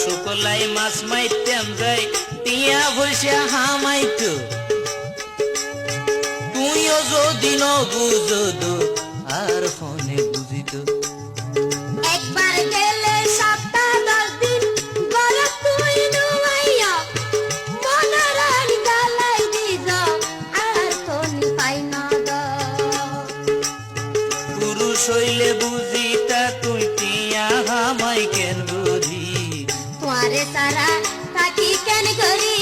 শুকলাই মাছ মাইতাম যাই টিয়া পয়সা হামাইতো তুইও যদি ন বুঝতো আর ফোনে বুঝিত একবার গেলে সপ্তাহ 10 দিন ঘরে তুই নুয়াইয়া মনারান গালাই দিজ আর কোন পাই না গো পুরুষ হইলে বুঝিতা তুই টিয়া হামাই কেন বুঝি তোমারে সারা থাকি কেন করি